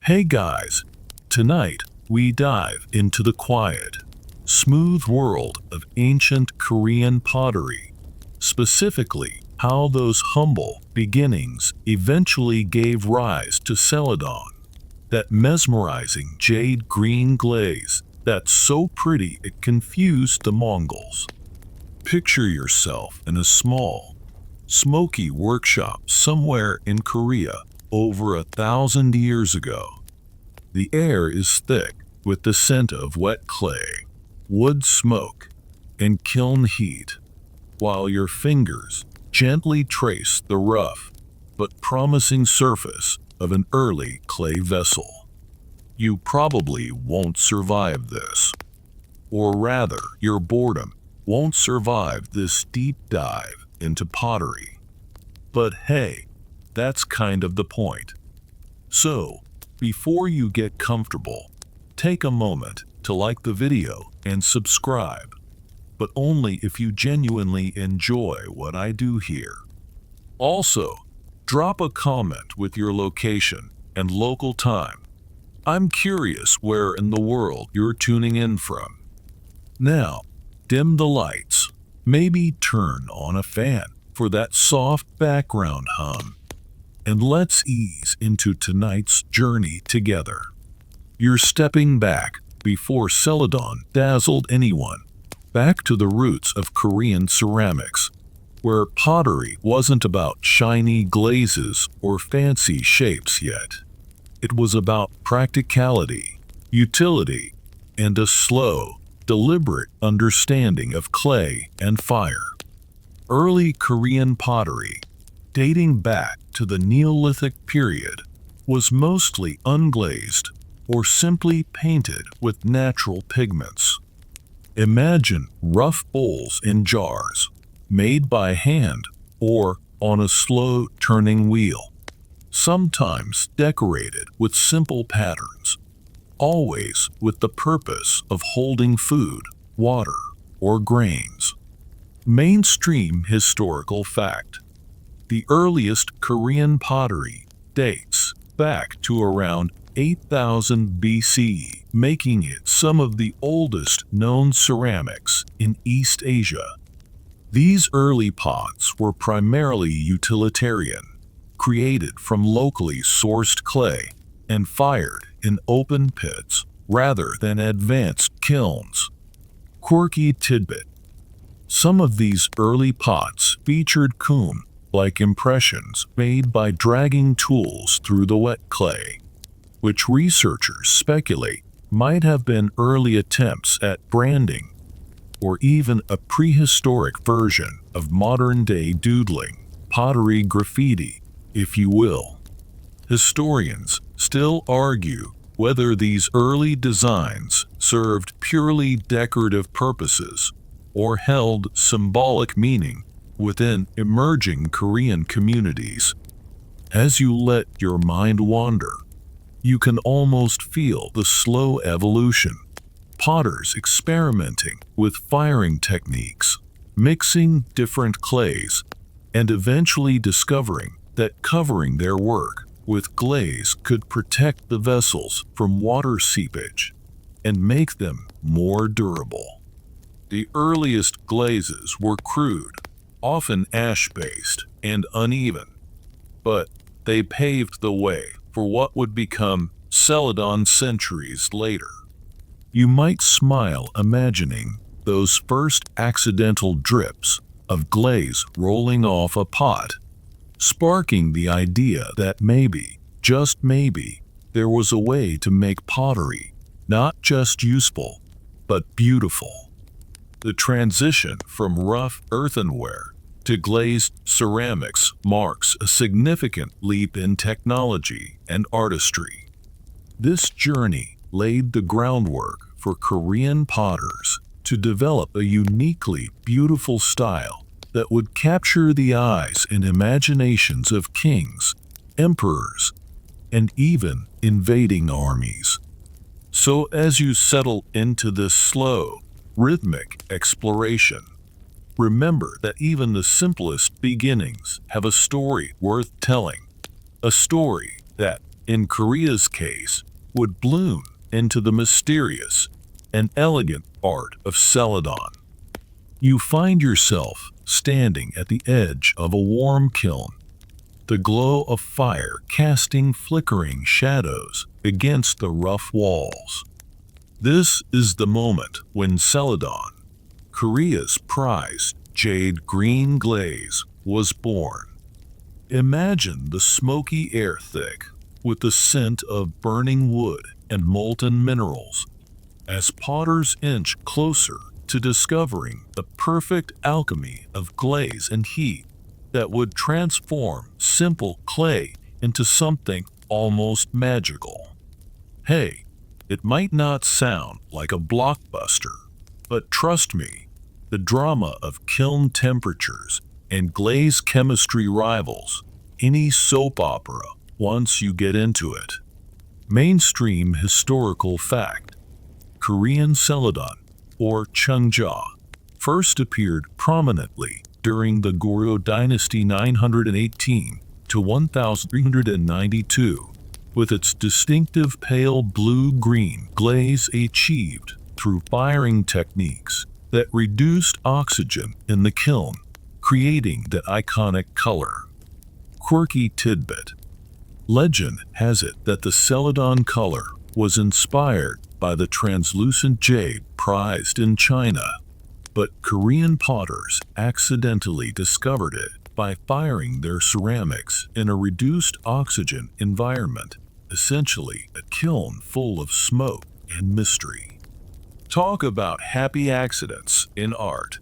Hey guys, tonight we dive into the quiet, smooth world of ancient Korean pottery, specifically how those humble beginnings eventually gave rise to Celadon, that mesmerizing jade-green glaze that's so pretty it confused the Mongols. Picture yourself in a small, smoky workshop somewhere in Korea over 1,000 years ago. The air is thick with the scent of wet clay, wood smoke, and kiln heat, while your fingers gently trace the rough but promising surface of an early clay vessel. You probably won't survive this. Or rather, your boredom won't survive this deep dive into pottery. But hey, that's kind of the point. So, before you get comfortable, take a moment to like the video and subscribe, but only if you genuinely enjoy what I do here. Also, drop a comment with your location and local time. I'm curious where in the world you're tuning in from. Now, dim the lights, maybe turn on a fan for that soft background hum, and let's ease into tonight's journey together. You're stepping back before Celadon dazzled anyone, back to the roots of Korean ceramics, where pottery wasn't about shiny glazes or fancy shapes yet. It was about practicality, utility, and a slow, deliberate understanding of clay and fire. Early Korean pottery, dating back to the Neolithic period, was mostly unglazed or simply painted with natural pigments. Imagine rough bowls in jars, made by hand or on a slow-turning wheel, sometimes decorated with simple patterns, always with the purpose of holding food, water, or grains. Mainstream historical fact: the earliest Korean pottery dates back to around 8,000 BCE, making it some of the oldest known ceramics in East Asia. These early pots were primarily utilitarian, created from locally sourced clay and fired in open pits rather than advanced kilns. Quirky tidbit: some of these early pots featured comb-like impressions made by dragging tools through the wet clay, which researchers speculate might have been early attempts at branding, or even a prehistoric version of modern-day doodling, pottery graffiti, if you will. Historians still argue whether these early designs served purely decorative purposes or held symbolic meaning within emerging Korean communities. As you let your mind wander, you can almost feel the slow evolution. Potters experimenting with firing techniques, mixing different clays, and eventually discovering that covering their work with glaze could protect the vessels from water seepage and make them more durable. The earliest glazes were crude, often ash-based and uneven, but they paved the way for what would become Celadon centuries later. You might smile imagining those first accidental drips of glaze rolling off a pot, sparking the idea that maybe, just maybe, there was a way to make pottery not just useful, but beautiful. The transition from rough earthenware to glazed ceramics marks a significant leap in technology and artistry. This journey laid the groundwork for Korean potters to develop a uniquely beautiful style that would capture the eyes and imaginations of kings, emperors, and even invading armies. So as you settle into this slow, rhythmic exploration, remember that even the simplest beginnings have a story worth telling, a story that in Korea's case, would bloom into the mysterious and elegant art of Celadon. You find yourself standing at the edge of a warm kiln, the glow of fire casting flickering shadows against the rough walls. This is the moment when Celadon, Korea's prized jade-green glaze, was born. Imagine the smoky air thick with the scent of burning wood and molten minerals as potters inch closer to discovering the perfect alchemy of glaze and heat that would transform simple clay into something almost magical. Hey, it might not sound like a blockbuster, but trust me, the drama of kiln temperatures and glaze chemistry rivals any soap opera once you get into it. Mainstream historical fact: Korean Celadon, or Cheongja, first appeared prominently during the Goryeo Dynasty 918 to 1392, with its distinctive pale blue-green glaze achieved through firing techniques that reduced oxygen in the kiln, creating that iconic color. Quirky tidbit: legend has it that the Celadon color was inspired by the translucent jade prized in China, but Korean potters accidentally discovered it by firing their ceramics in a reduced oxygen environment, essentially a kiln full of smoke and mystery. Talk about happy accidents in art.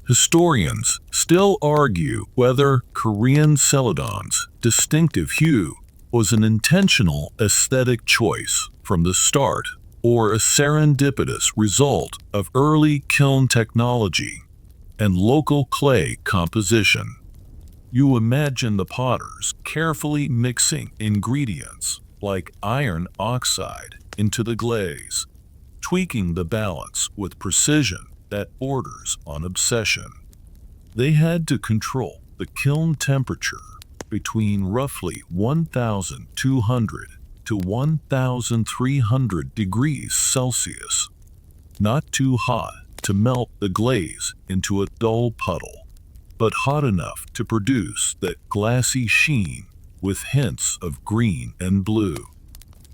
Historians still argue whether Korean Celadon's distinctive hue was an intentional aesthetic choice from the start or a serendipitous result of early kiln technology and local clay composition. You imagine the potters carefully mixing ingredients like iron oxide into the glaze, tweaking the balance with precision that borders on obsession. They had to control the kiln temperature between roughly 1,200 to 1,300 degrees Celsius, not too hot to melt the glaze into a dull puddle, but hot enough to produce that glassy sheen with hints of green and blue.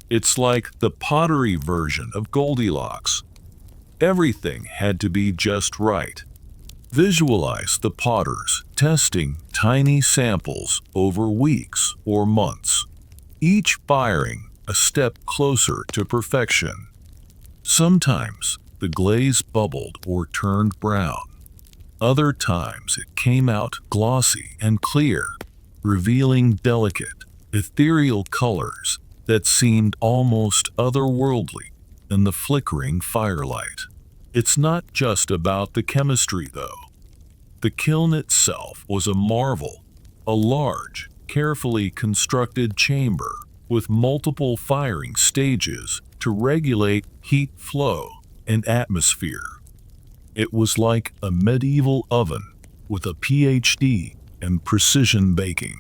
It's like the Pottery version of Goldilocks. Everything had to be just right. Visualize the potters testing tiny samples over weeks or months, each firing a step closer to perfection. Sometimes the glaze bubbled or turned brown. Other times it came out glossy and clear, revealing delicate, ethereal colors that seemed almost otherworldly in the flickering firelight. It's not just about the chemistry, though. The kiln itself was a marvel, a large, carefully constructed chamber with multiple firing stages to regulate heat flow and atmosphere. It was like a medieval oven with a PhD in precision baking.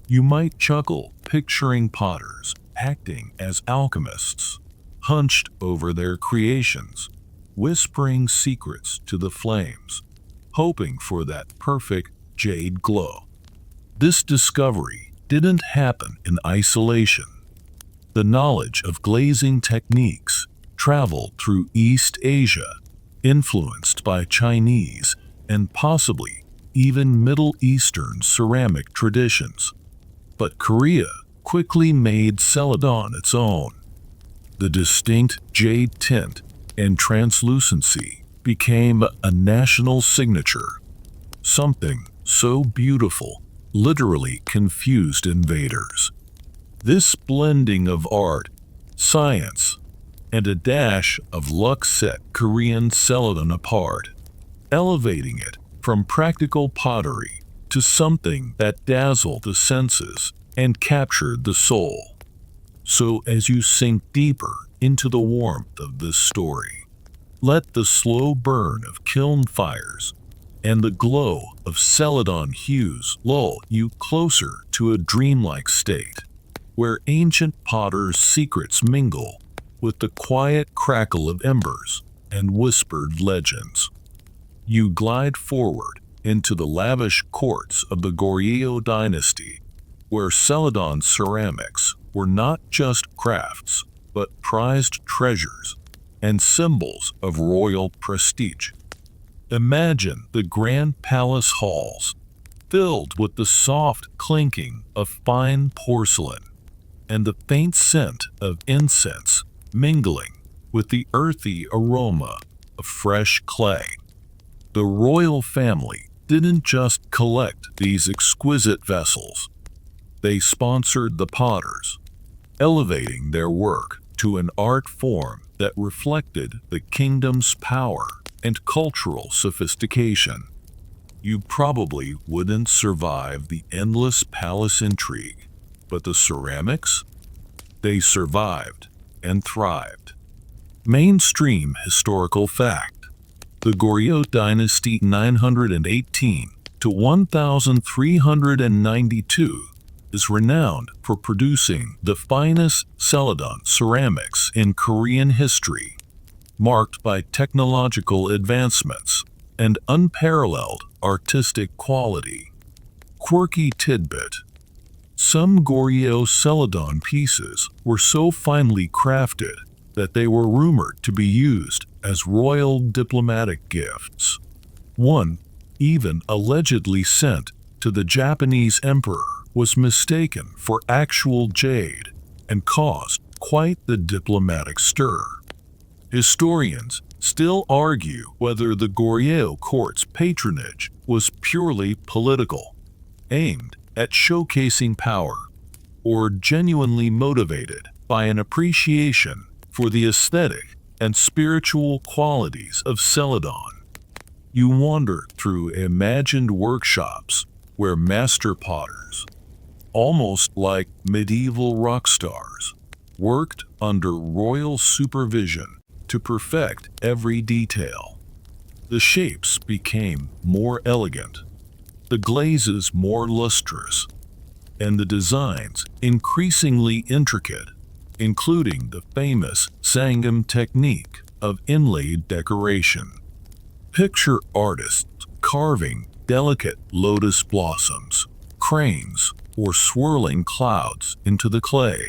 You might chuckle picturing potters acting as alchemists, hunched over their creations, whispering secrets to the flames, hoping for that perfect jade glow. This discovery didn't happen in isolation. The knowledge of glazing techniques traveled through East Asia, influenced by Chinese and possibly even Middle Eastern ceramic traditions. But Korea quickly made Celadon its own. The distinct jade tint and translucency became a national signature, something so beautiful literally confused invaders. This blending of art, science, and a dash of luck set Korean Celadon apart, elevating it from practical pottery to something that dazzled the senses and captured the soul. So as you sink deeper into the warmth of this story, let the slow burn of kiln fires and the glow of Celadon hues lull you closer to a dreamlike state. where ancient potters' secrets mingle with the quiet crackle of embers and whispered legends. You glide forward into the lavish courts of the Goryeo dynasty, where Celadon ceramics were not just crafts, but prized treasures and symbols of royal prestige. Imagine the grand palace halls, filled with the soft clinking of fine porcelain and the faint scent of incense mingling with the earthy aroma of fresh clay. The royal family didn't just collect these exquisite vessels. They sponsored the potters, elevating their work to an art form that reflected the kingdom's power and cultural sophistication. You probably wouldn't survive the endless palace intrigue, but the ceramics? They survived and thrived. Mainstream historical fact: the Goryeo Dynasty 918 to 1392 is renowned for producing the finest Celadon ceramics in Korean history, marked by technological advancements and unparalleled artistic quality. Quirky tidbit: some Goryeo Celadon pieces were so finely crafted that they were rumored to be used as royal diplomatic gifts. One, even allegedly sent to the Japanese emperor, was mistaken for actual jade and caused quite the diplomatic stir. Historians still argue whether the Goryeo court's patronage was purely political, aimed at showcasing power, or genuinely motivated by an appreciation for the aesthetic and spiritual qualities of Celadon. You wander through imagined workshops where master potters, almost like medieval rock stars, worked under royal supervision to perfect every detail. The shapes became more elegant, the glazes more lustrous, and the designs increasingly intricate, including the famous Sangam technique of inlaid decoration. Picture artists carving delicate lotus blossoms, cranes, or swirling clouds into the clay,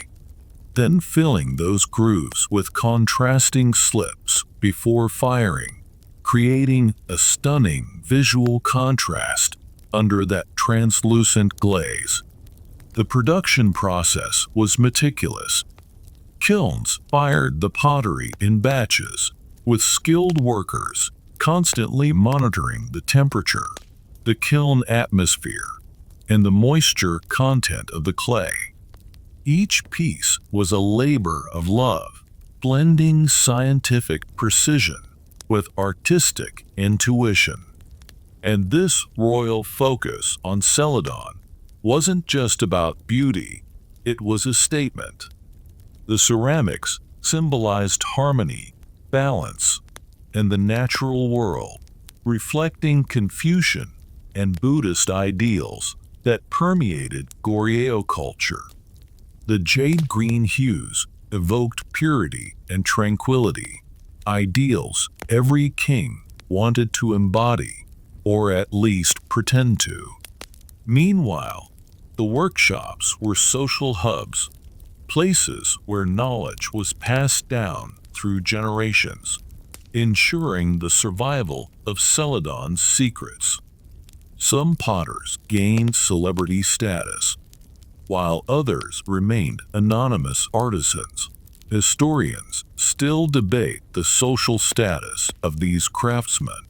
then filling those grooves with contrasting slips before firing, creating a stunning visual contrast under that translucent glaze. The production process was meticulous. Kilns fired the pottery in batches, with skilled workers constantly monitoring the temperature, the kiln atmosphere, and the moisture content of the clay. Each piece was a labor of love, blending scientific precision with artistic intuition. And this royal focus on Celadon wasn't just about beauty, it was a statement. The ceramics symbolized harmony, balance, and the natural world, reflecting Confucian and Buddhist ideals that permeated Goryeo culture. The jade-green hues evoked purity and tranquility, ideals every king wanted to embody, or at least pretend to. Meanwhile, the workshops were social hubs, places where knowledge was passed down through generations, ensuring the survival of Celadon's secrets. Some potters gained celebrity status, while others remained anonymous artisans. Historians still debate the social status of these craftsmen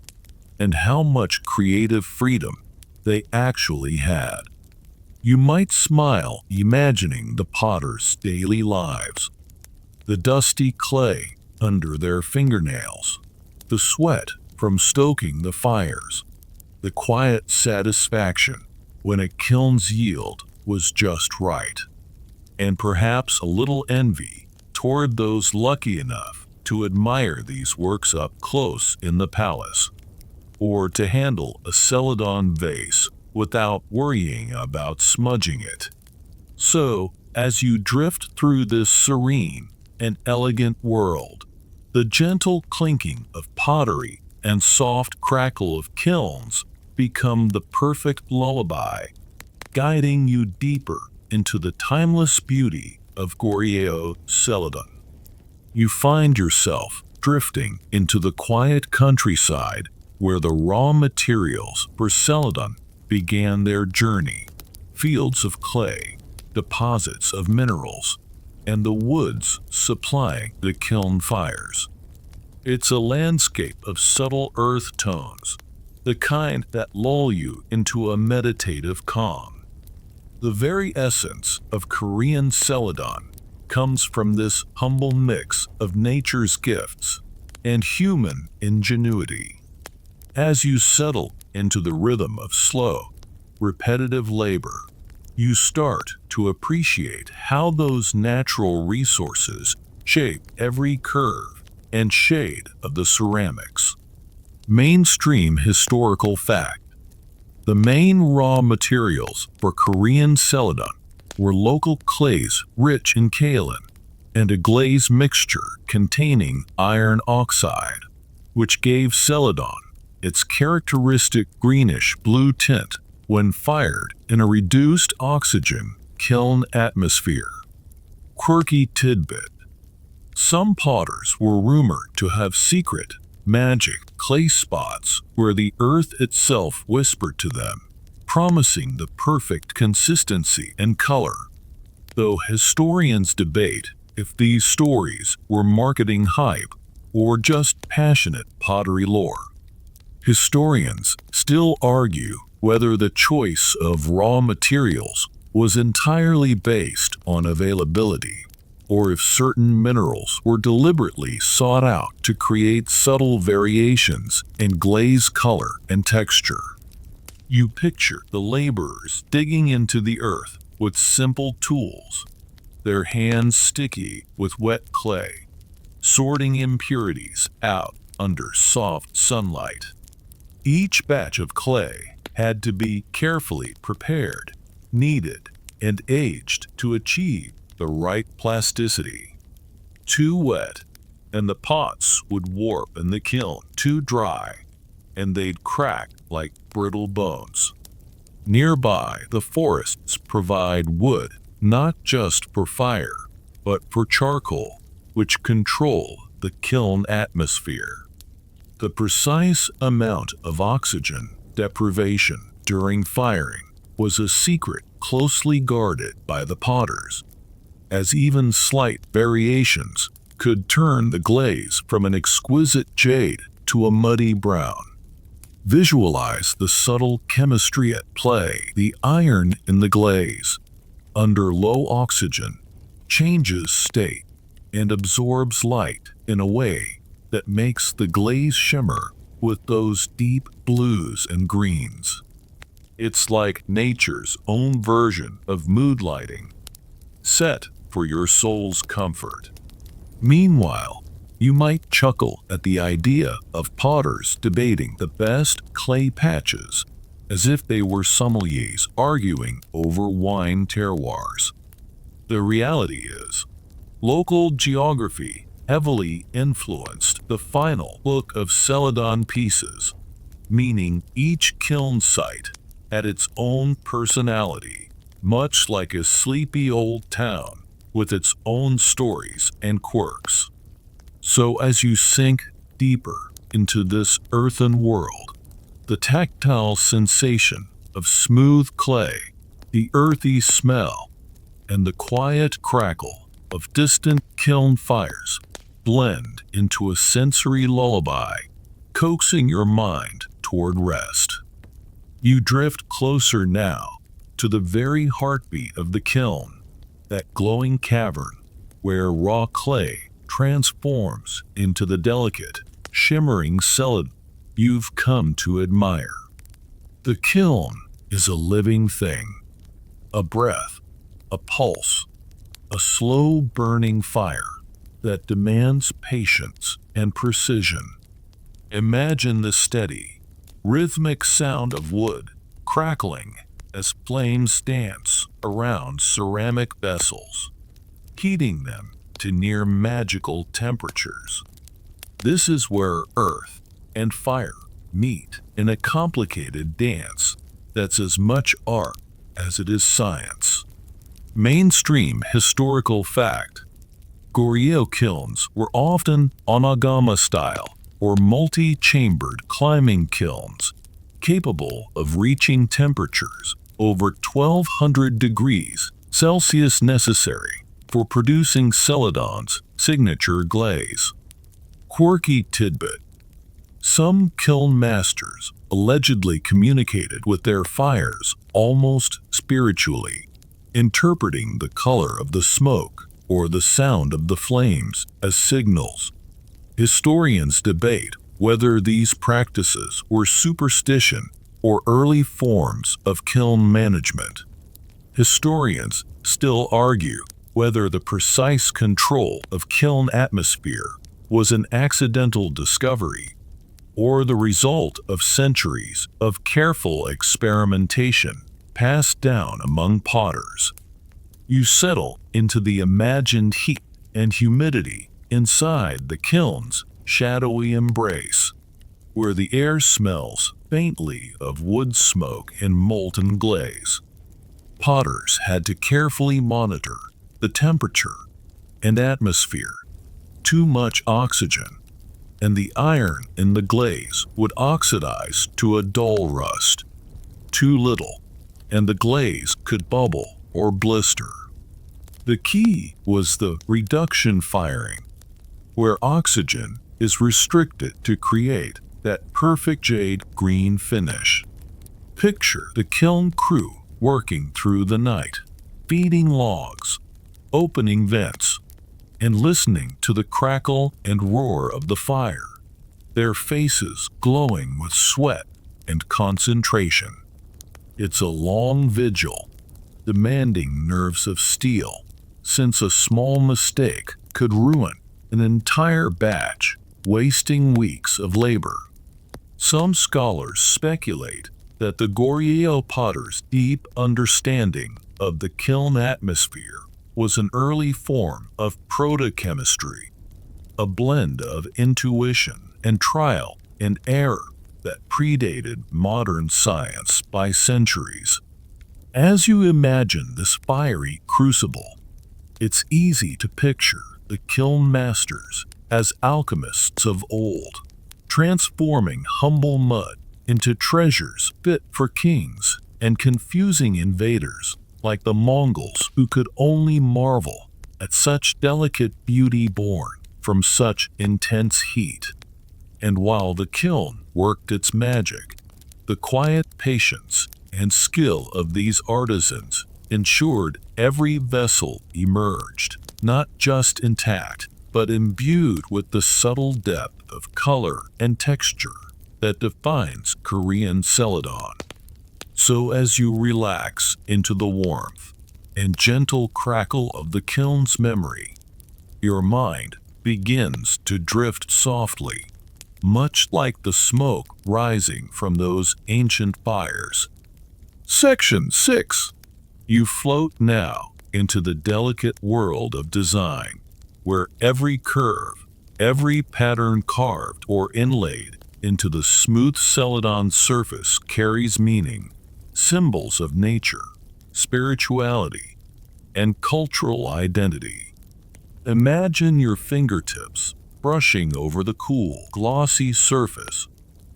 and how much creative freedom they actually had. You might smile imagining the potters' daily lives, the dusty clay under their fingernails, the sweat from stoking the fires, the quiet satisfaction when a kiln's yield was just right, and perhaps a little envy toward those lucky enough to admire these works up close in the palace, or to handle a Celadon vase without worrying about smudging it. So, As you drift through this serene and elegant world, the gentle clinking of pottery and soft crackle of kilns become the perfect lullaby, guiding you deeper into the timeless beauty of Goryeo, Celadon. You find yourself drifting into the quiet countryside where the raw materials for Celadon began their journey. Fields of clay, deposits of minerals, and the woods supplying the kiln fires. It's a landscape of subtle earth tones, the kind that lull you into a meditative calm. The very essence of Korean Celadon comes from this humble mix of nature's gifts and human ingenuity. As you settle into the rhythm of slow, repetitive labor, you start to appreciate how those natural resources shape every curve and shade of the ceramics. Mainstream historical fact: the main raw materials for Korean Celadon were local clays rich in kaolin and a glaze mixture containing iron oxide, which gave Celadon its characteristic greenish-blue tint when fired in a reduced oxygen kiln atmosphere. Quirky tidbit: some potters were rumored to have secret, magic clay spots where the earth itself whispered to them, promising the perfect consistency and color. Though historians debate if these stories were marketing hype or just passionate pottery lore. Historians still argue whether the choice of raw materials was entirely based on availability, or if certain minerals were deliberately sought out to create subtle variations in glaze color and texture. You picture the laborers digging into the earth with simple tools, their hands sticky with wet clay, sorting impurities out under soft sunlight. Each batch of clay had to be carefully prepared, kneaded, and aged to achieve the right plasticity. Too wet, and the pots would warp in the kiln. Too dry, and they'd crack like brittle bones. Nearby, the forests provide wood not just for fire, but for charcoal, which control the kiln atmosphere. The precise amount of oxygen deprivation during firing was a secret closely guarded by the potters, as even slight variations could turn the glaze from an exquisite jade to a muddy brown. Visualize the subtle chemistry at play. The iron in the glaze, under low oxygen, changes state and absorbs light in a way that makes the glaze shimmer with those deep blues and greens. It's like nature's own version of mood lighting, set for your soul's comfort. Meanwhile, you might chuckle at the idea of potters debating the best clay patches as if they were sommeliers arguing over wine terroirs. The reality is, local geography heavily influenced the final look of Celadon pieces, meaning each kiln site had its own personality, much like a sleepy old town with its own stories and quirks. So as you sink deeper into this earthen world, the tactile sensation of smooth clay, the earthy smell, and the quiet crackle of distant kiln fires blend into a sensory lullaby, coaxing your mind toward rest. You drift closer now to the very heartbeat of the kiln, that glowing cavern where raw clay transforms into the delicate, shimmering Celadon you've come to admire. The kiln is a living thing, a breath, a pulse, a slow burning fire that demands patience and precision. Imagine the steady, rhythmic sound of wood crackling as flames dance around ceramic vessels, heating them to near magical temperatures. This is where earth and fire meet in a complicated dance that's as much art as it is science. Mainstream historical fact: Goryeo kilns were often onagama style or multi-chambered climbing kilns, capable of reaching temperatures over 1200 degrees Celsius necessary for producing Celadon's signature glaze. Quirky tidbit: some kiln masters allegedly communicated with their fires almost spiritually, interpreting the color of the smoke or the sound of the flames as signals. Historians debate whether these practices were superstition or early forms of kiln management. Historians still argue whether the precise control of kiln atmosphere was an accidental discovery or the result of centuries of careful experimentation passed down among potters. You settle into the imagined heat and humidity inside the kiln's shadowy embrace, where the air smells faintly of wood smoke and molten glaze. Potters had to carefully monitor the temperature and atmosphere. Too much oxygen, and the iron in the glaze would oxidize to a dull rust. Too little, and the glaze could bubble or blister. The key was the reduction firing, where oxygen is restricted to create that perfect jade-green finish. Picture the kiln crew working through the night, feeding logs, opening vents, and listening to the crackle and roar of the fire, their faces glowing with sweat and concentration. It's a long vigil, demanding nerves of steel, since a small mistake could ruin an entire batch, wasting weeks of labor. Some scholars speculate that the Goryeo potters' deep understanding of the kiln atmosphere was an early form of proto-chemistry, a blend of intuition and trial and error that predated modern science by centuries. As you imagine this fiery crucible, it's easy to picture the kiln masters as alchemists of old, transforming humble mud into treasures fit for kings and confusing invaders like the Mongols, who could only marvel at such delicate beauty born from such intense heat. And while the kiln worked its magic, the quiet patience and skill of these artisans ensured every vessel emerged not just intact, but imbued with the subtle depth of color and texture that defines Korean Celadon. So as you relax into the warmth and gentle crackle of the kiln's memory, your mind begins to drift softly, much like the smoke rising from those ancient fires. Section 6. You float now into the delicate world of design, where every curve, every pattern carved or inlaid into the smooth Celadon surface carries meaning, symbols of nature, spirituality, and cultural identity. Imagine your fingertips brushing over the cool, glossy surface,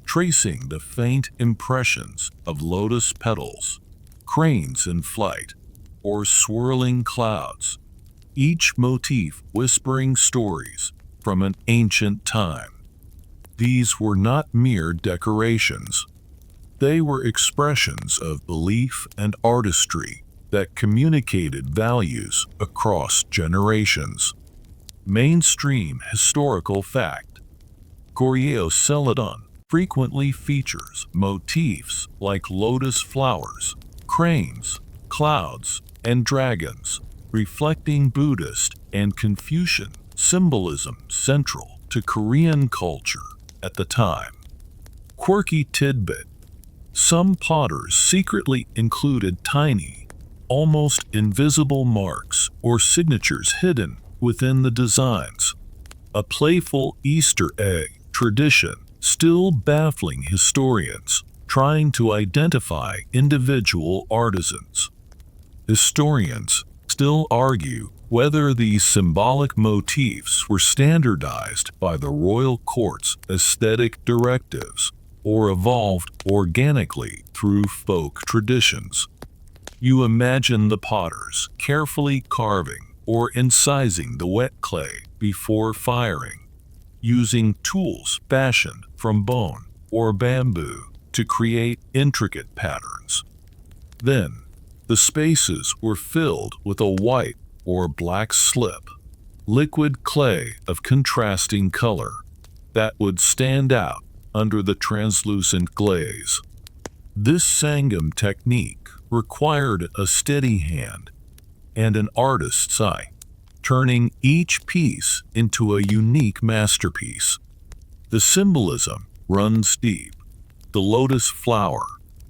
tracing the faint impressions of lotus petals, cranes in flight, or swirling clouds, each motif whispering stories from an ancient time. These were not mere decorations. They were expressions of belief and artistry that communicated values across generations. Mainstream historical fact: Goryeo Celadon frequently features motifs like lotus flowers, cranes, clouds, and dragons, reflecting Buddhist and Confucian symbolism central to Korean culture at the time. Quirky tidbit: Some potters secretly included tiny, almost invisible marks or signatures hidden within the designs. A playful Easter egg tradition still baffling historians trying to identify individual artisans. Historians still argue whether these symbolic motifs were standardized by the royal court's aesthetic directives or evolved organically through folk traditions. You imagine the potters carefully carving or incising the wet clay before firing, using tools fashioned from bone or bamboo to create intricate patterns. Then, the spaces were filled with a white or black slip, liquid clay of contrasting color that would stand out under the translucent glaze. This sangam technique required a steady hand and an artist's eye, turning each piece into a unique masterpiece. The symbolism runs deep. The lotus flower,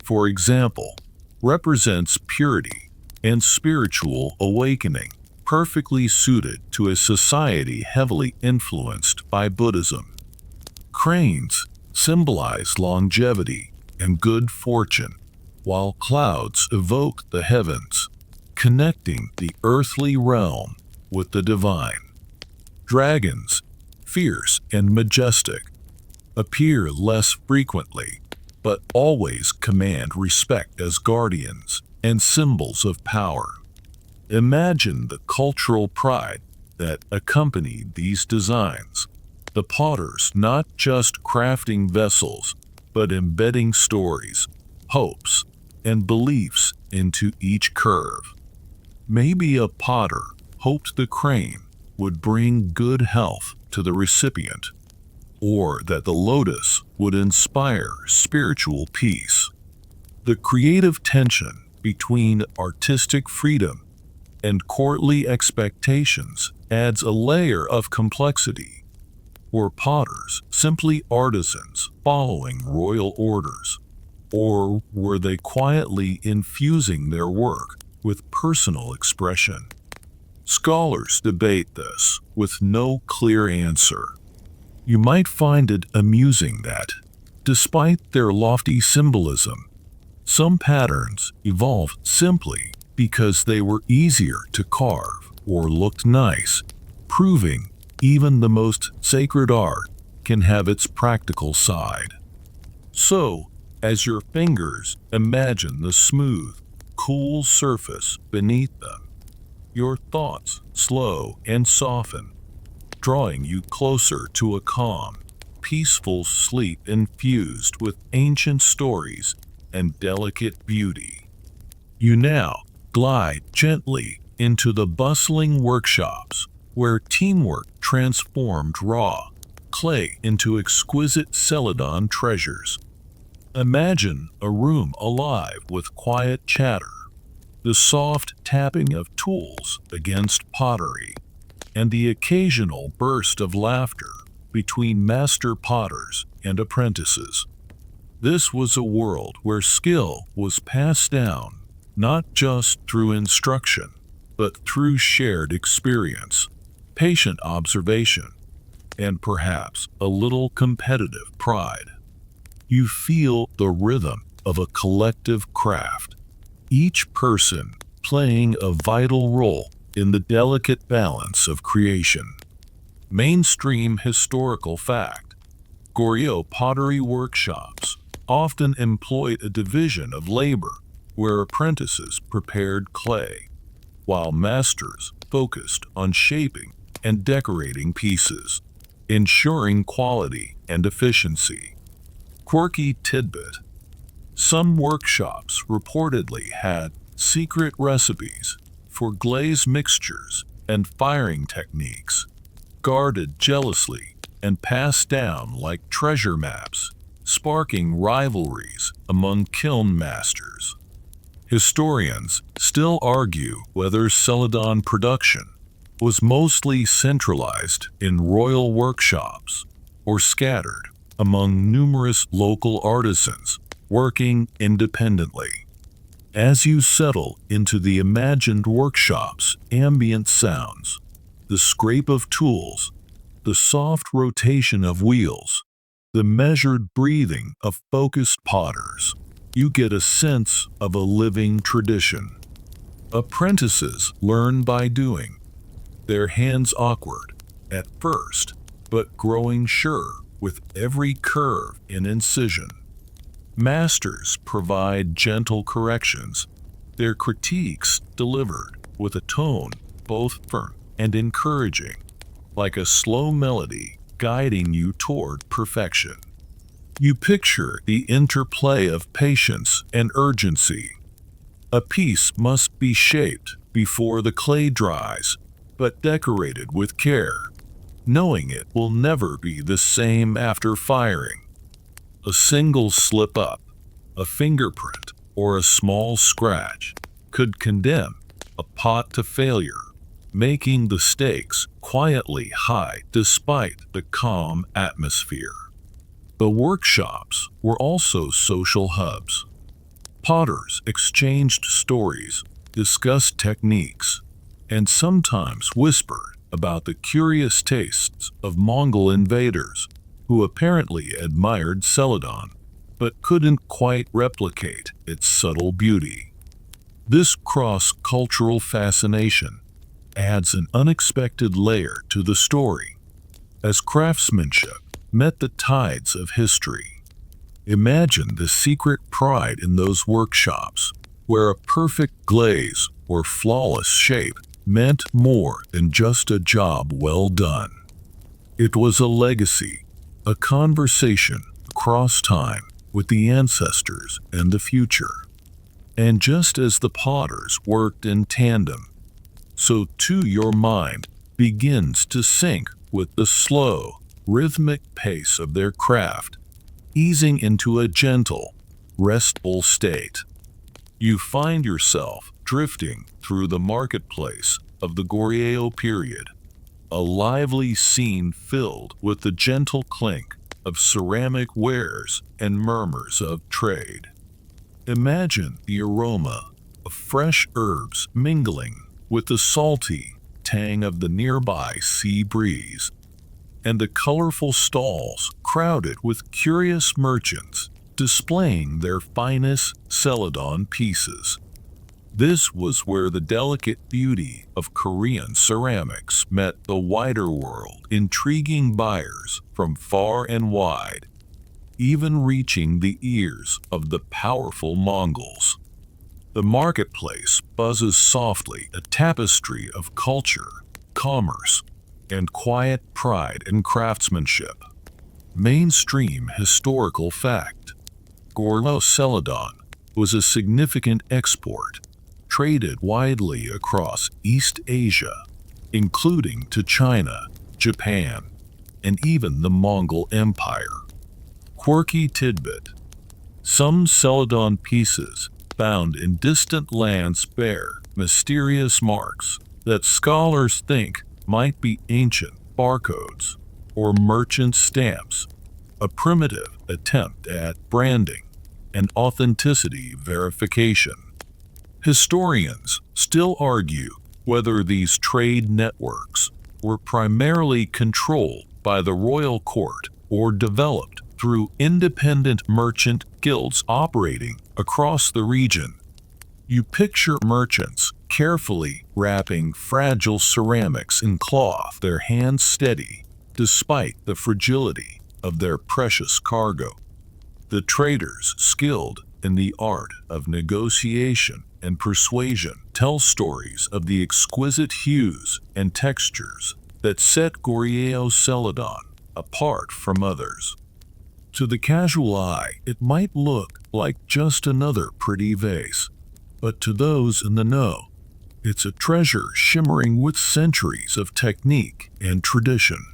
for example, represents purity and spiritual awakening, perfectly suited to a society heavily influenced by Buddhism. Cranes symbolize longevity and good fortune, while clouds evoke the heavens, connecting the earthly realm with the divine. Dragons, fierce and majestic, appear less frequently, but always command respect as guardians and symbols of power. Imagine the cultural pride that accompanied these designs. The potters not just crafting vessels, but embedding stories, hopes, and beliefs into each curve. Maybe a potter hoped the crane would bring good health to the recipient, or that the lotus would inspire spiritual peace. The creative tension between artistic freedom and courtly expectations adds a layer of complexity. Were potters simply artisans following royal orders, or were they quietly infusing their work with personal expression? Scholars debate this with no clear answer. You might find it amusing that, despite their lofty symbolism, some patterns evolved simply because they were easier to carve or looked nice, proving even the most sacred art can have its practical side. So, as your fingers imagine the smooth, cool surface beneath them, your thoughts slow and soften, drawing you closer to a calm, peaceful sleep infused with ancient stories and delicate beauty. You now glide gently into the bustling workshops where teamwork transformed raw clay into exquisite Celadon treasures. Imagine a room alive with quiet chatter, the soft tapping of tools against pottery, and the occasional burst of laughter between master potters and apprentices. This was a world where skill was passed down not just through instruction, but through shared experience, patient observation, and perhaps a little competitive pride. You feel the rhythm of a collective craft, each person playing a vital role in the delicate balance of creation. Mainstream historical fact: Goryeo pottery workshops often employed a division of labor where apprentices prepared clay, while masters focused on shaping and decorating pieces, ensuring quality and efficiency. Quirky tidbit: some workshops reportedly had secret recipes for glaze mixtures and firing techniques, guarded jealously and passed down like treasure maps, sparking rivalries among kiln masters. Historians still argue whether Celadon production was mostly centralized in royal workshops or scattered among numerous local artisans working independently. As you settle into the imagined workshop's ambient sounds, the scrape of tools, the soft rotation of wheels, the measured breathing of focused potters, you get a sense of a living tradition. Apprentices learn by doing, their hands awkward at first, but growing sure with every curve and incision. Masters provide gentle corrections, their critiques delivered with a tone both firm and encouraging, like a slow melody guiding you toward perfection. You picture the interplay of patience and urgency. A piece must be shaped before the clay dries, but decorated with care, knowing it will never be the same after firing. A single slip-up, a fingerprint, or a small scratch could condemn a pot to failure, making the stakes quietly high despite the calm atmosphere. The workshops were also social hubs. Potters exchanged stories, discussed techniques, and sometimes whispered about the curious tastes of Mongol invaders who apparently admired Celadon, but couldn't quite replicate its subtle beauty. This cross-cultural fascination adds an unexpected layer to the story, as craftsmanship met the tides of history. Imagine the secret pride in those workshops, where a perfect glaze or flawless shape meant more than just a job well done. It was a legacy, a conversation across time with the ancestors and the future. And just as the potters worked in tandem, so too your mind begins to sync with the slow, rhythmic pace of their craft, easing into a gentle, restful state. You find yourself drifting through the marketplace of the Goryeo period, a lively scene filled with the gentle clink of ceramic wares and murmurs of trade. Imagine the aroma of fresh herbs mingling with the salty tang of the nearby sea breeze, and the colorful stalls crowded with curious merchants displaying their finest Celadon pieces. This was where the delicate beauty of Korean ceramics met the wider world, intriguing buyers from far and wide, even reaching the ears of the powerful Mongols. The marketplace buzzes softly, a tapestry of culture, commerce, and quiet pride in craftsmanship. Mainstream historical fact: Goryeo Celadon was a significant export, traded widely across East Asia, including to China, Japan, and even the Mongol Empire. Quirky tidbit: some Celadon pieces found in distant lands bear mysterious marks that scholars think might be ancient barcodes or merchant stamps, a primitive attempt at branding and authenticity verification. Historians still argue whether these trade networks were primarily controlled by the royal court or developed through independent merchant guilds operating across the region. You picture merchants carefully wrapping fragile ceramics in cloth, their hands steady despite the fragility of their precious cargo. The traders, skilled in the art of negotiation and persuasion, tell stories of the exquisite hues and textures that set Goryeo Celadon apart from others. To the casual eye, it might look like just another pretty vase, but to those in the know, it's a treasure shimmering with centuries of technique and tradition.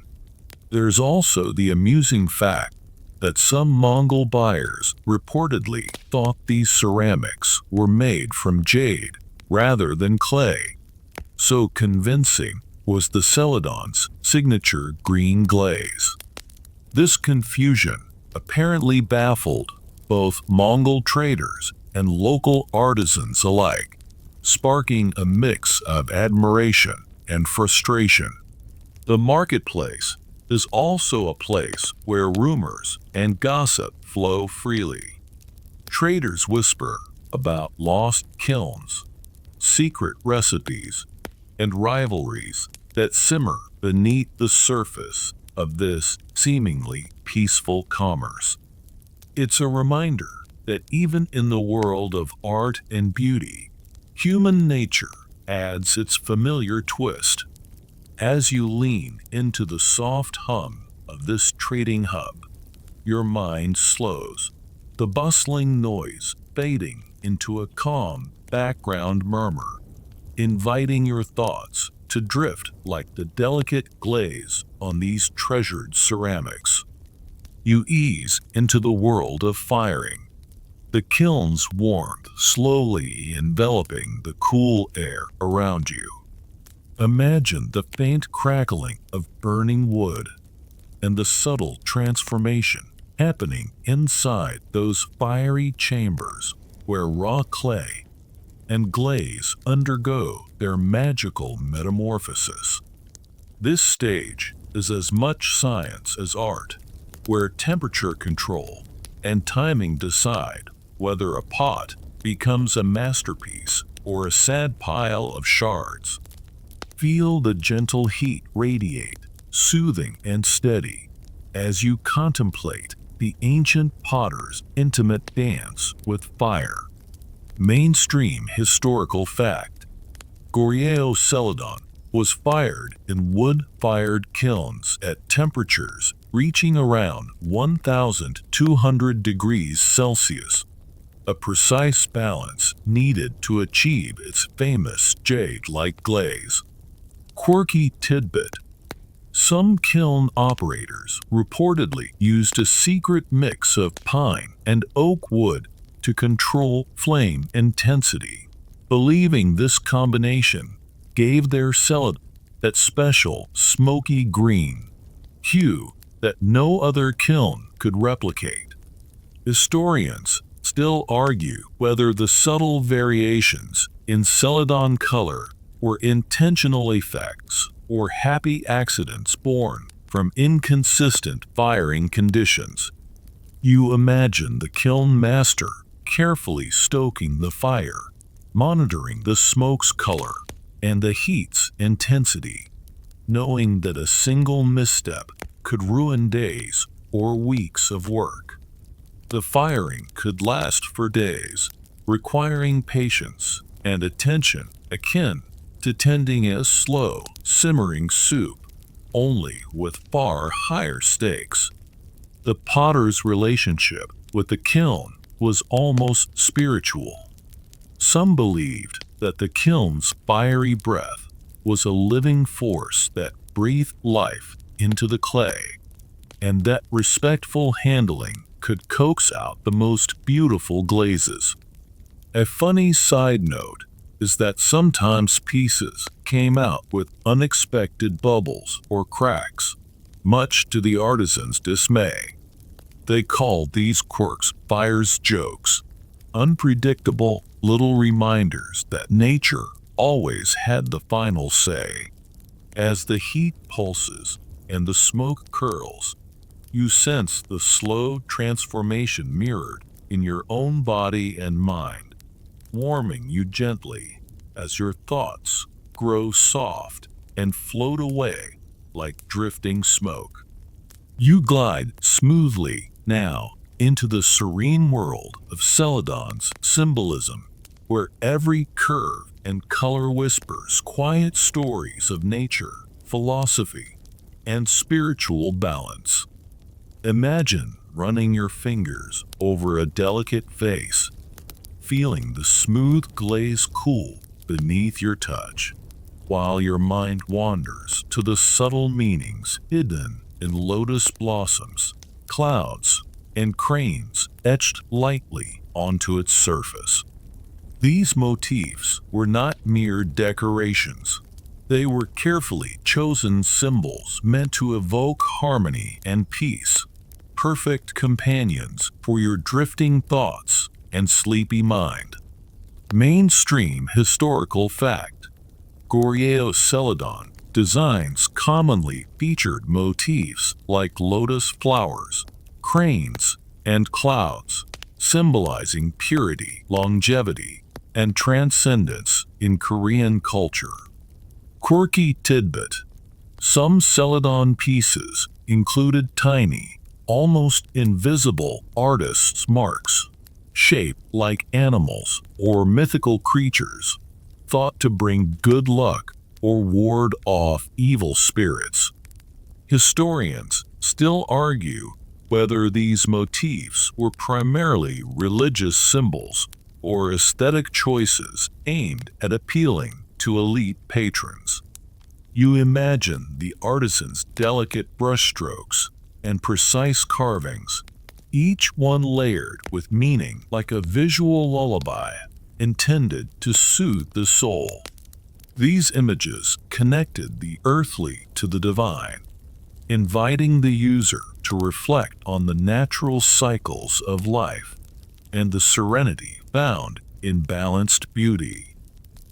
There's also the amusing fact that some Mongol buyers reportedly thought these ceramics were made from jade rather than clay. So convincing was the Celadon's signature green glaze. This confusion apparently baffled both Mongol traders and local artisans alike, sparking a mix of admiration and frustration. The marketplace is also a place where rumors and gossip flow freely. Traders whisper about lost kilns, secret recipes, and rivalries that simmer beneath the surface of this seemingly peaceful commerce. It's a reminder that even in the world of art and beauty, human nature adds its familiar twist. As you lean into the soft hum of this trading hub, your mind slows, the bustling noise fading into a calm background murmur, inviting your thoughts to drift like the delicate glaze on these treasured ceramics. You ease into the world of firing, the kiln's warmth slowly enveloping the cool air around you. Imagine the faint crackling of burning wood and the subtle transformation happening inside those fiery chambers where raw clay and glaze undergo their magical metamorphosis. This stage is as much science as art, where temperature control and timing decide whether a pot becomes a masterpiece or a sad pile of shards. Feel the gentle heat radiate, soothing and steady, as you contemplate the ancient potter's intimate dance with fire. Mainstream historical fact: Goryeo Celadon was fired in wood-fired kilns at temperatures reaching around 1,200 degrees Celsius, a precise balance needed to achieve its famous jade-like glaze. Quirky tidbit: some kiln operators reportedly used a secret mix of pine and oak wood to control flame intensity, believing this combination gave their Celadon that special smoky green hue that no other kiln could replicate. Historians still argue whether the subtle variations in Celadon color were intentional effects or happy accidents born from inconsistent firing conditions. You imagine the kiln master carefully stoking the fire, monitoring the smoke's color and the heat's intensity, knowing that a single misstep could ruin days or weeks of work. The firing could last for days, requiring patience and attention akin to tending a slow, simmering soup, only with far higher stakes. The potter's relationship with the kiln was almost spiritual. Some believed that the kiln's fiery breath was a living force that breathed life into the clay, and that respectful handling could coax out the most beautiful glazes. A funny side note is that sometimes pieces came out with unexpected bubbles or cracks, much to the artisan's dismay. They called these quirks fire's jokes, unpredictable little reminders that nature always had the final say. As the heat pulses and the smoke curls, you sense the slow transformation mirrored in your own body and mind, warming you gently as your thoughts grow soft and float away like drifting smoke. You glide smoothly now into the serene world of Celadon's symbolism, where every curve and color whispers quiet stories of nature, philosophy, and spiritual balance. Imagine running your fingers over a delicate vase, feeling the smooth glaze cool beneath your touch, while your mind wanders to the subtle meanings hidden in lotus blossoms, clouds, and cranes etched lightly onto its surface. These motifs were not mere decorations. They were carefully chosen symbols meant to evoke harmony and peace, perfect companions for your drifting thoughts and sleepy mind. Mainstream historical fact: Goryeo Celadon designs commonly featured motifs like lotus flowers, cranes, and clouds, symbolizing purity, longevity, and transcendence in Korean culture. Quirky tidbit: some Celadon pieces included tiny, almost invisible artist's marks, shaped like animals or mythical creatures, thought to bring good luck or ward off evil spirits. Historians still argue whether these motifs were primarily religious symbols or aesthetic choices aimed at appealing to elite patrons. You imagine the artisan's delicate brushstrokes and precise carvings, each one layered with meaning like a visual lullaby intended to soothe the soul. These images connected the earthly to the divine, inviting the user to reflect on the natural cycles of life and the serenity found in balanced beauty.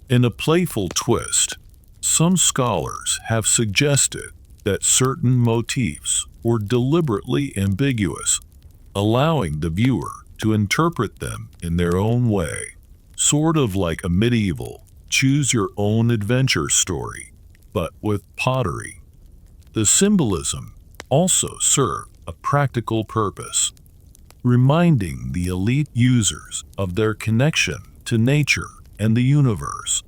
In a playful twist, some scholars have suggested that certain motifs were deliberately ambiguous, allowing the viewer to interpret them in their own way, sort of like a medieval choose-your-own-adventure story, but with pottery. The symbolism also served a practical purpose, reminding the elite users of their connection to nature and the universe,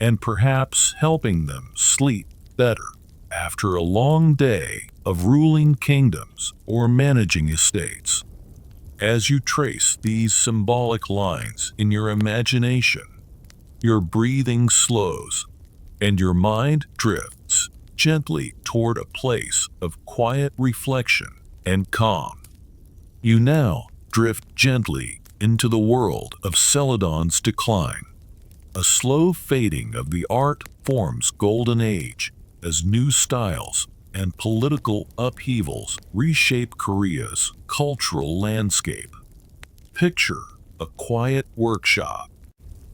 and perhaps helping them sleep better after a long day of ruling kingdoms or managing estates. As you trace these symbolic lines in your imagination, your breathing slows, and your mind drifts gently toward a place of quiet reflection and calm. You now drift gently into the world of Celadon's decline. A slow fading of the art form's golden age as new styles and political upheavals reshape Korea's cultural landscape. Picture a quiet workshop,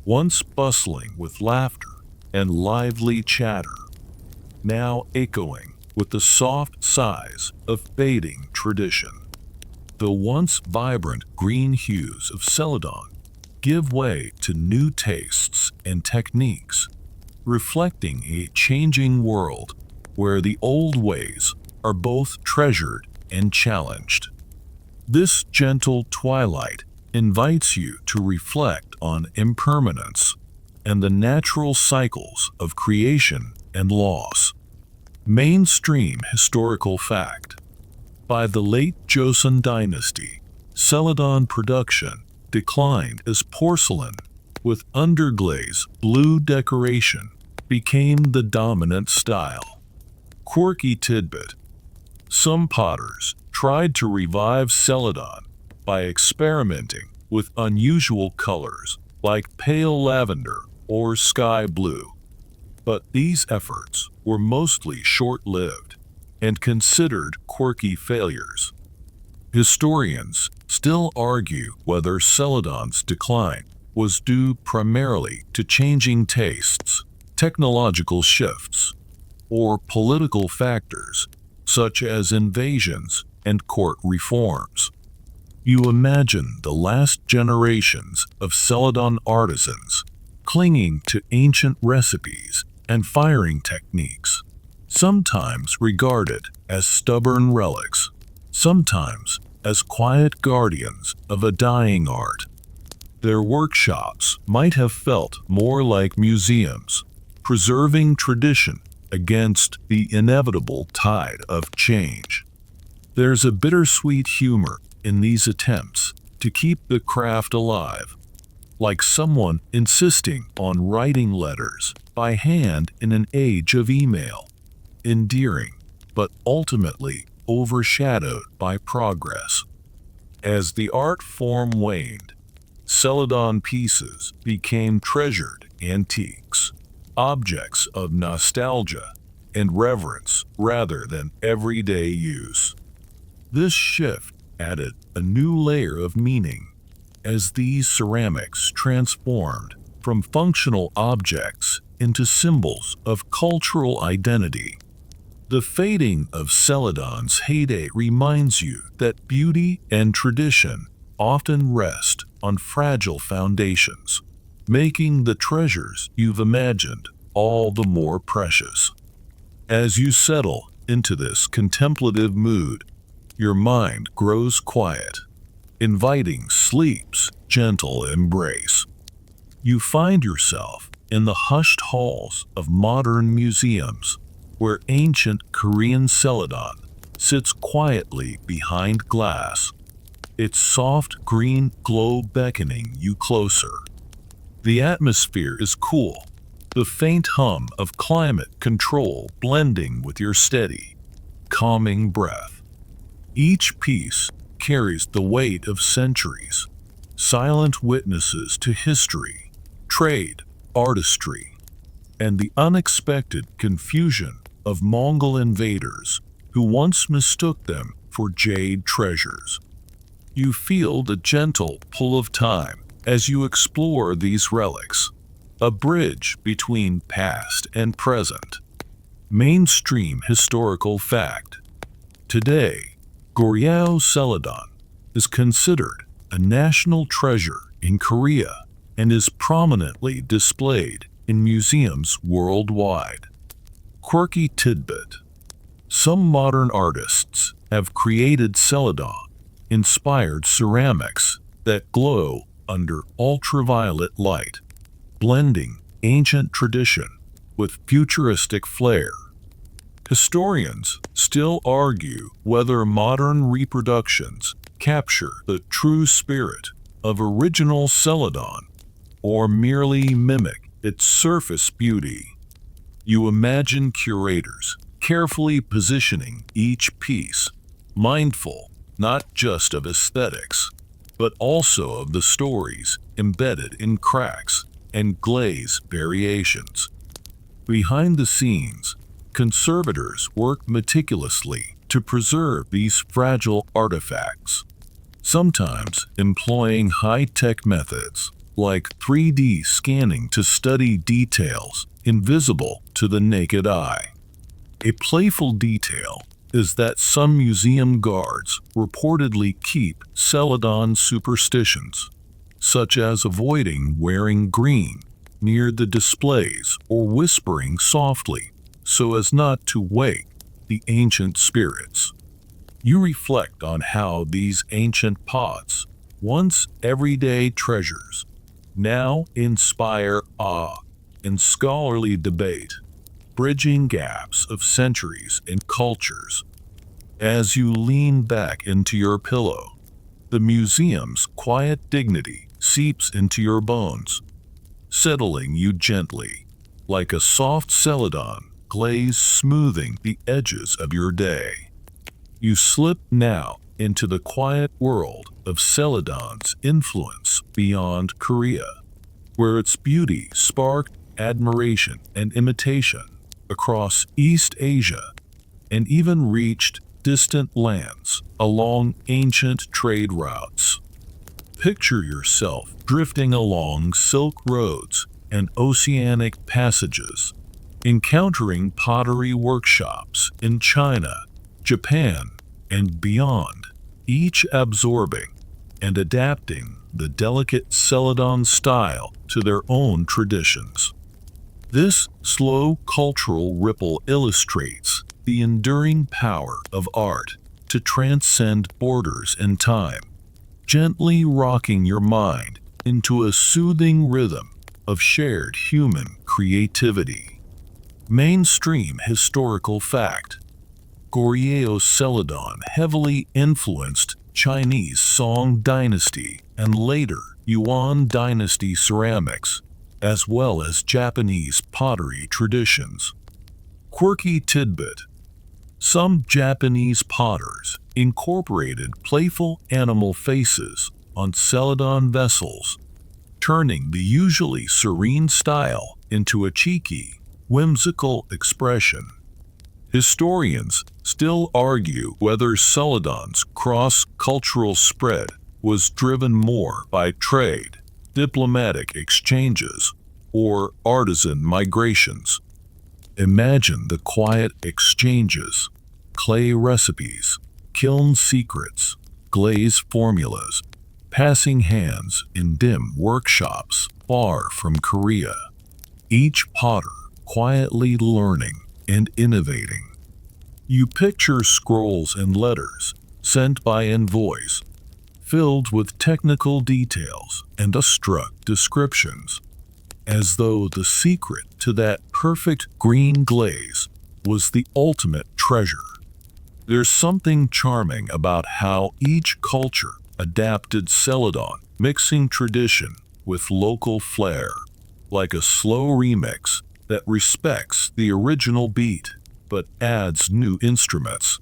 once bustling with laughter and lively chatter, now echoing with the soft sighs of fading tradition. The once vibrant green hues of Celadon give way to new tastes and techniques, reflecting a changing world where the old ways are both treasured and challenged. This gentle twilight invites you to reflect on impermanence and the natural cycles of creation and loss. Mainstream historical fact: by the late Joseon Dynasty, Celadon production declined as porcelain with underglaze blue decoration became the dominant style. Quirky tidbit: some potters tried to revive Celadon by experimenting with unusual colors like pale lavender or sky blue, but these efforts were mostly short-lived and considered quirky failures. Historians still argue whether Celadon's decline was due primarily to changing tastes, technological shifts, or political factors such as invasions and court reforms. You imagine the last generations of Celadon artisans clinging to ancient recipes and firing techniques, sometimes regarded as stubborn relics, sometimes as quiet guardians of a dying art. Their workshops might have felt more like museums, preserving tradition against the inevitable tide of change. There's a bittersweet humor in these attempts to keep the craft alive, like someone insisting on writing letters by hand in an age of email, endearing, but ultimately overshadowed by progress. As the art form waned, Celadon pieces became treasured antiques, objects of nostalgia and reverence rather than everyday use. This shift added a new layer of meaning as these ceramics transformed from functional objects into symbols of cultural identity. The fading of Celadon's heyday reminds you that beauty and tradition often rest on fragile foundations, making the treasures you've imagined all the more precious. As you settle into this contemplative mood, your mind grows quiet, inviting sleep's gentle embrace. You find yourself in the hushed halls of modern museums, where ancient Korean Celadon sits quietly behind glass, its soft green glow beckoning you closer. The atmosphere is cool, the faint hum of climate control blending with your steady, calming breath. Each piece carries the weight of centuries, silent witnesses to history, trade, artistry, and the unexpected confusion of Mongol invaders who once mistook them for jade treasures. You feel the gentle pull of time as you explore these relics, a bridge between past and present. Mainstream historical fact. Today, Goryeo Celadon is considered a national treasure in Korea and is prominently displayed in museums worldwide. Quirky tidbit. Some modern artists have created Celadon-inspired ceramics that glow under ultraviolet light, blending ancient tradition with futuristic flair. Historians still argue whether modern reproductions capture the true spirit of original Celadon or merely mimic its surface beauty. You imagine curators carefully positioning each piece, mindful not just of aesthetics, but also of the stories embedded in cracks and glaze variations. Behind the scenes, conservators work meticulously to preserve these fragile artifacts, sometimes employing high-tech methods like 3D scanning to study details invisible to the naked eye. A playful detail is that some museum guards reportedly keep Celadon superstitions, such as avoiding wearing green near the displays or whispering softly so as not to wake the ancient spirits. You reflect on how these ancient pots, once everyday treasures, now inspire awe and scholarly debate, bridging gaps of centuries and cultures. As you lean back into your pillow, the museum's quiet dignity seeps into your bones, settling you gently, like a soft celadon glaze smoothing the edges of your day. You slip now into the quiet world of Celadon's influence beyond Korea, where its beauty sparked admiration and imitation across East Asia and even reached distant lands along ancient trade routes. Picture yourself drifting along Silk Roads and oceanic passages, encountering pottery workshops in China, Japan, and beyond, each absorbing and adapting the delicate Celadon style to their own traditions. This slow cultural ripple illustrates the enduring power of art to transcend borders and time, gently rocking your mind into a soothing rhythm of shared human creativity. Mainstream historical fact. Goryeo Celadon heavily influenced Chinese Song Dynasty and later Yuan Dynasty ceramics, as well as Japanese pottery traditions. Quirky tidbit. Some Japanese potters incorporated playful animal faces on Celadon vessels, turning the usually serene style into a cheeky, whimsical expression. Historians still argue whether Celadon's cross-cultural spread was driven more by trade, diplomatic exchanges, or artisan migrations. Imagine the quiet exchanges, clay recipes, kiln secrets, glaze formulas, passing hands in dim workshops far from Korea. Each potter quietly learning and innovating. You picture scrolls and letters sent by envoys, filled with technical details and awestruck descriptions, as though the secret to that perfect green glaze was the ultimate treasure. There's something charming about how each culture adapted Celadon, mixing tradition with local flair, like a slow remix that respects the original beat but adds new instruments.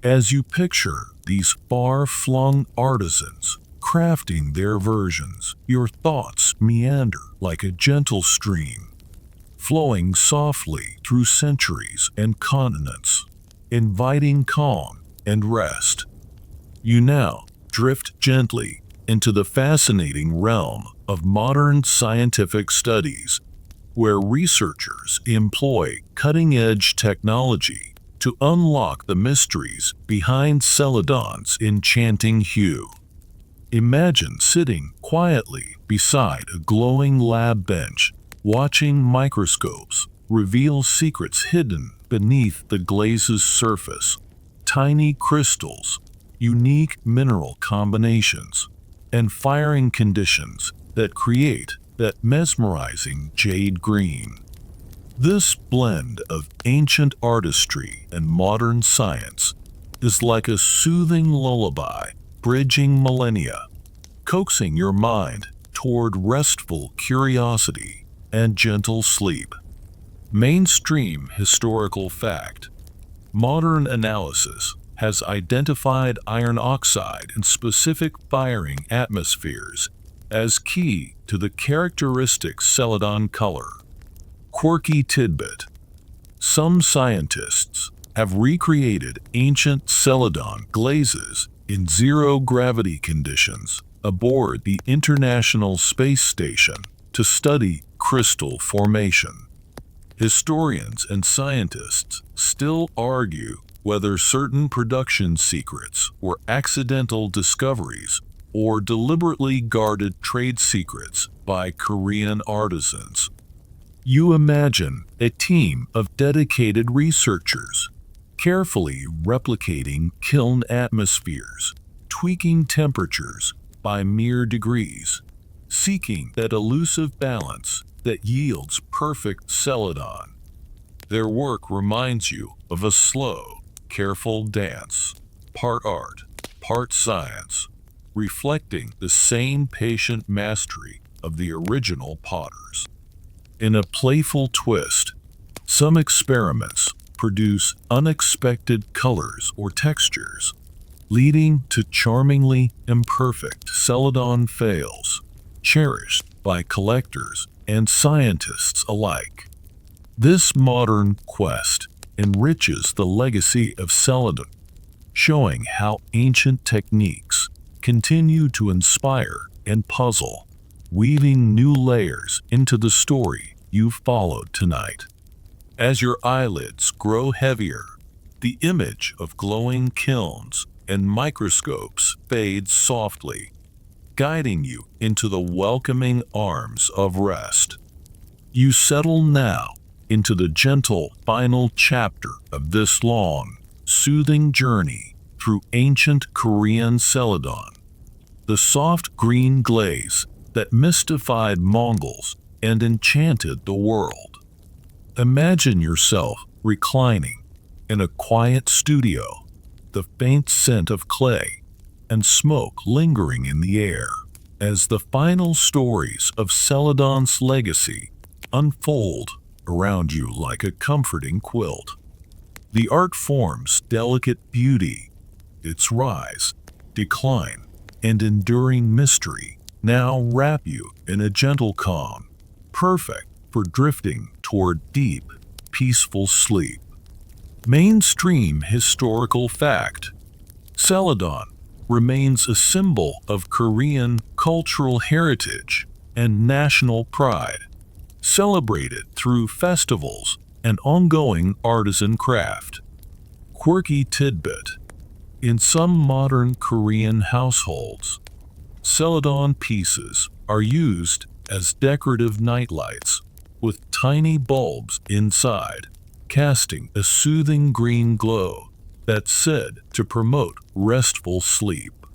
As you picture these far-flung artisans crafting their versions, your thoughts meander like a gentle stream, flowing softly through centuries and continents, inviting calm and rest. You now drift gently into the fascinating realm of modern scientific studies, where researchers employ cutting-edge technology to unlock the mysteries behind Celadon's enchanting hue. Imagine sitting quietly beside a glowing lab bench, watching microscopes reveal secrets hidden beneath the glaze's surface, tiny crystals, unique mineral combinations, and firing conditions that create that mesmerizing jade-green. This blend of ancient artistry and modern science is like a soothing lullaby bridging millennia, coaxing your mind toward restful curiosity and gentle sleep. Mainstream historical fact: modern analysis has identified iron oxide in specific firing atmospheres as key to the characteristic Celadon color. Quirky tidbit: some scientists have recreated ancient Celadon glazes in zero-gravity conditions aboard the International Space Station to study crystal formation. Historians and scientists still argue whether certain production secrets were accidental discoveries or deliberately guarded trade secrets by Korean artisans. You imagine a team of dedicated researchers, carefully replicating kiln atmospheres, tweaking temperatures by mere degrees, seeking that elusive balance that yields perfect Celadon. Their work reminds you of a slow, careful dance, part art, part science, reflecting the same patient mastery of the original potters. In a playful twist, some experiments produce unexpected colors or textures, leading to charmingly imperfect Celadon fails, cherished by collectors and scientists alike. This modern quest enriches the legacy of Celadon, showing how ancient techniques continue to inspire and puzzle, weaving new layers into the story you've followed tonight. As your eyelids grow heavier, the image of glowing kilns and microscopes fades softly, guiding you into the welcoming arms of rest. You settle now into the gentle final chapter of this long, soothing journey through ancient Korean Celadon, the soft green glaze that mystified Mongols and enchanted the world. Imagine yourself reclining in a quiet studio, the faint scent of clay and smoke lingering in the air, as the final stories of Celadon's legacy unfold around you like a comforting quilt. The art form's delicate beauty, its rise, decline, and enduring mystery now wrap you in a gentle calm, perfect for drifting toward deep, peaceful sleep. Mainstream historical fact: Celadon remains a symbol of Korean cultural heritage and national pride, celebrated through festivals and ongoing artisan craft. Quirky tidbit: in some modern Korean households, Celadon pieces are used as decorative nightlights with tiny bulbs inside, casting a soothing green glow that's said to promote restful sleep.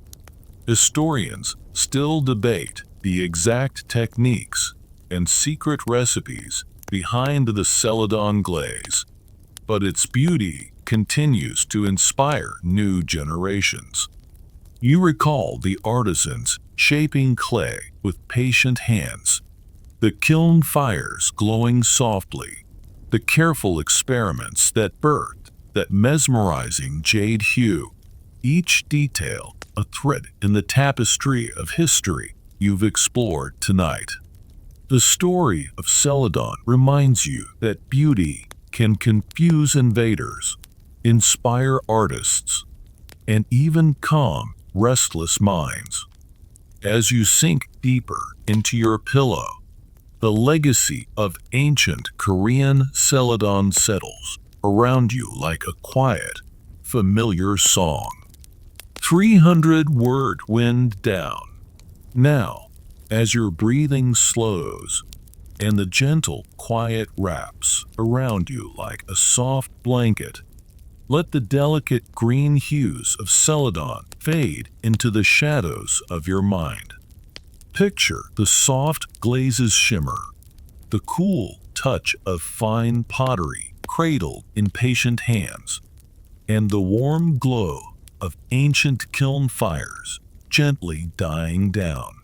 Historians still debate the exact techniques and secret recipes behind the Celadon glaze, but its beauty continues to inspire new generations. You recall the artisans shaping clay with patient hands, the kiln fires glowing softly, the careful experiments that birthed that mesmerizing jade hue, each detail a thread in the tapestry of history you've explored tonight. The story of Celadon reminds you that beauty can confuse invaders, inspire artists, and even calm restless minds. As you sink deeper into your pillow, the legacy of ancient Korean Celadon settles around you like a quiet, familiar song. 300-word wind down. Now, as your breathing slows and the gentle quiet wraps around you like a soft blanket, let the delicate green hues of Celadon fade into the shadows of your mind. Picture the soft glazes shimmer, the cool touch of fine pottery cradled in patient hands, and the warm glow of ancient kiln fires gently dying down.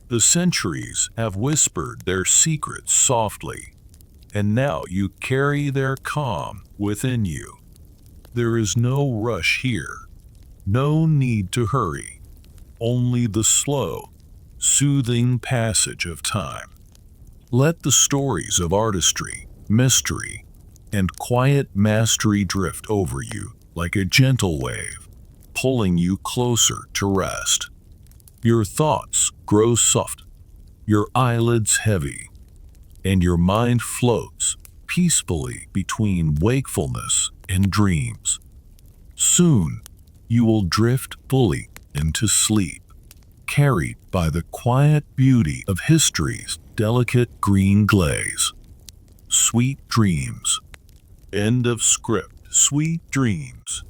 The centuries have whispered their secrets softly, and now you carry their calm within you. There is no rush here, no need to hurry, only the slow, soothing passage of time. Let the stories of artistry, mystery, and quiet mastery drift over you like a gentle wave, pulling you closer to rest. Your thoughts grow soft, your eyelids heavy, and your mind floats peacefully between wakefulness and dreams. Soon, you will drift fully into sleep, carried by the quiet beauty of history's delicate green glaze. Sweet dreams. End of script. Sweet dreams.